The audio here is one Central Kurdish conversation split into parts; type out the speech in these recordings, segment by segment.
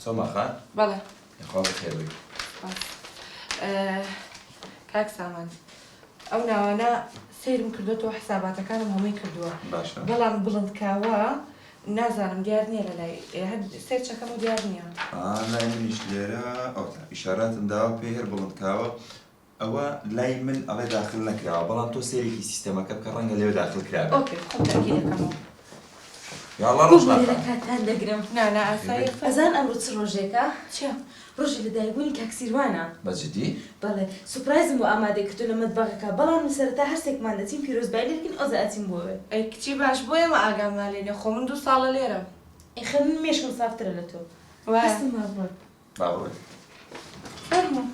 سۆما خان بەڵێ یخوا بەخێر بێت. کاک سامان ئەو ناوانە سیرم کردوەوە حساباتەکانم هەمووی کردووە باشە بەڵام بڵندکاوە نازانم دیار نییە لە لای سێرچەکەم و دیار نییە لای منیش لێرە ئەوتا ئیشاراتم داوا پێ هێر بڵندکاوە ئەوە لای من ئەڵێ داخل نەکراوە بەڵام تۆ سێرێکی سیستەمەکە بکە ڕەنگە لێوە داخل کراوە. ئۆکێ خۆم تاکیدەکەمەوە یاڵڵا ڕۆژ ناکە کاتان دەگرم نانا ئاسایی ئەزان ئەمڕۆ چ ڕۆژێکە؟ چیە؟ ڕۆژی لەدایکبوونی کاک سیروانە. بەجددی؟ بەڵێ سوپرایزم بۆ ئامادە کردو لە مەتبەخەکە بەڵام سەرەتا هەرسێکمان دەچین پیرۆزبای لێرکن ئەوزە ئەچین بۆوێ. ئەی کچی باش بۆیە مە ئاگامان لێنێ خۆ من 2 ساڵە لێرەم. ئەیخە من مێشکم سافترە لە تۆ. وایە هەستم بابڕۆ. باوەڕێ. فەرموو.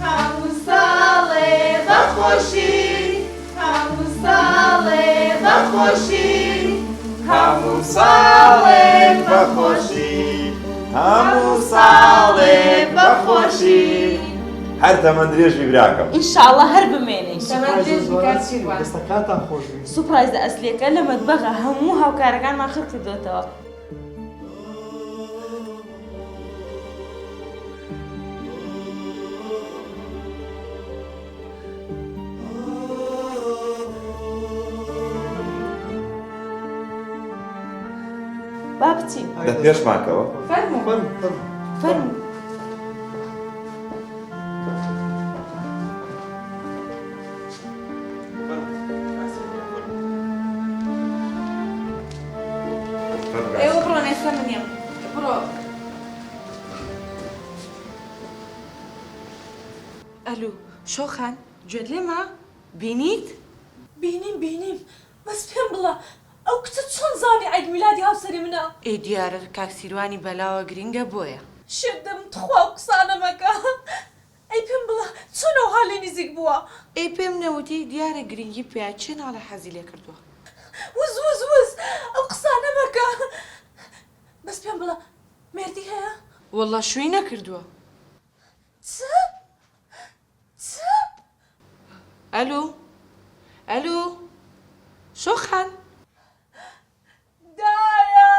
هەموو ساڵێ بەخۆشی هەموو ساڵێ بەخۆشی هەموو ساڵێ بەخۆشی هەموو ساڵێ بەخۆشی هەر تەمەند درێژی براکەم ئینشاءڵڵا هەر بمێنین. دەستەکاتان خۆش بێت. سوپرایزە ئەسلیەکە لە مەتبەخە هەموو هاوکارەکانمان خڕ کردوێتەوە. با بچین. دە پێشماکەوە فەرموو. فەرموو. ئێوە بڕۆن ئێستا منیم. بڕۆ. ئەلو شۆخان گوێت لێمە؟ بینیت؟ بینیم بەس پێم بڵە ئەو کچە چۆن زانی عید میلادی هاوسەری منە؟ ئێ دیارە کاک سیروانی بەلاوە گرینگە بۆیە. شێدەم تخوا و قسانە مەکە. ئەی پێم بڵە چۆن ئەو هاڵێ نزیک بووە؟ ئەی پێم نەوتی دیارە گرنگی پێیا چێ ناڵە حەزی لێ کردووە. وز ئەو قسانە مەکە. بەس پێم بڵە مێردی هەیە؟ وەڵڵا شووی نەکردووە. چ؟ ئەلو شۆخان دایە!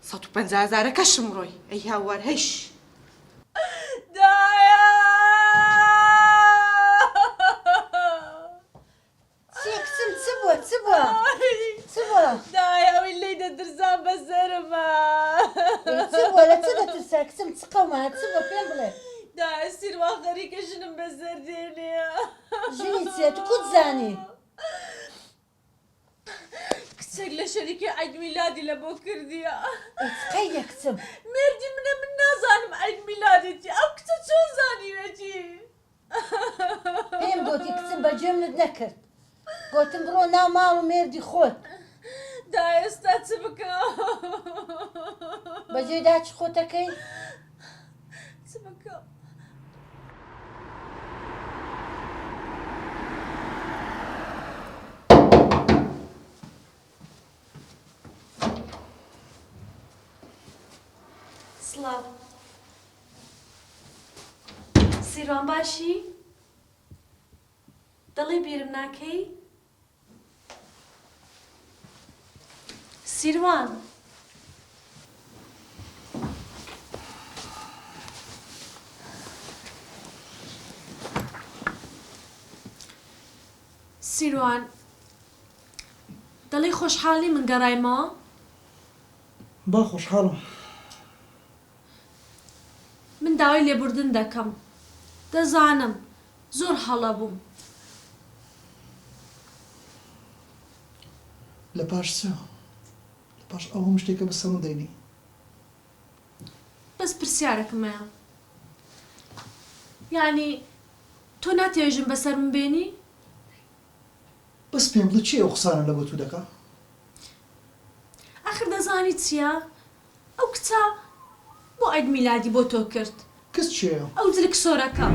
150,000 کەشم ڕۆی ئەی هاوار هەیش. دایە! کچم چ بووە؟ دایە ئەوی لێی دەدرزان بە زەرمە. چ بووە لە چ دەترسا کچم چ قەومە چ بووە پێم بڵێ. دایە سیروا خەریکە ژنم بە زەردێنێ. ژنی چێت کوت زانی؟ کچێک لە شەریکی عید میلادی لە بۆ کردیە. قەیدە کچم. مێردی منە من نازانم عید میلادێتی ئەو کچە چۆن زانیوێتی؟ پێم گوتی کچم بەجێ منت نەکرد. گوتم بڕۆ ناو ماڵ و مێردی خۆت. دایە ئێستا چ بکەم؟ بەجێ داچ خۆتەکەی؟ چ بکەم؟ سڵاو. سیروان باشی؟ دڵی بیرم ناکەی؟ سیروان. سیروان دڵی خۆشحاڵی من گەڕایمەوە؟ با خۆشحاڵم. من داوای لێبوردن دەکەم. دەزانم زۆر هەڵە بووم. لە پاش چ؟ لە پاش ئەو هەموو شتێکە بەسەرم دەینی. بەس پرسیارێکمەیە. یعنی تۆ ناتێژم بەسەر من بێنی؟ بەس پێم بڵێ چی ئەو قسانە لە بۆ تو دەکا؟ ئاخر دەزانی چییە؟ ئەو کچە بۆ عید میلادی بۆ تۆ کرد. کەس چێە؟ ئەو جلک سۆرەکە.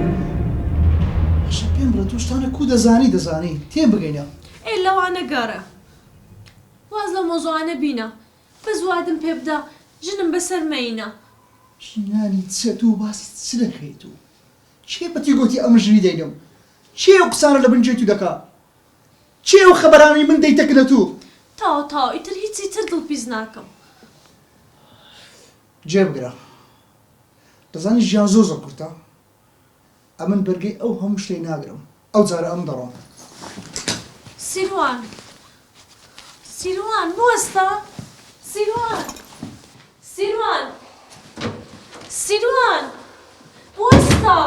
باشە پێم بڵێ تۆ شتانە کو دەزانی تێم بگەینە. ئێ لەوانە گەڕە. واز لە مۆزوعانە بینە. بەس وادم پێ بدە ژنم بەسەر مەینە. ژنانی چێت و باسی چ دەکەیت و؟ چێ بەتی گوتی ئەم ژنی دەینم چێ ئەو قسانە لە بنجێ تو دەکا چێ ئەو خەبەرانەی من دەیتەکە تو تاو ئیتر هیچی تر دڵپیز ناکەم جێبگرە دەزانی ژیان زۆر کورتە ئەمن بەرگەی ئەو هەموو شتەی ناگرم ئەو جارە ئەم دەڕۆم سیروان بوەستە سیروان بوەستە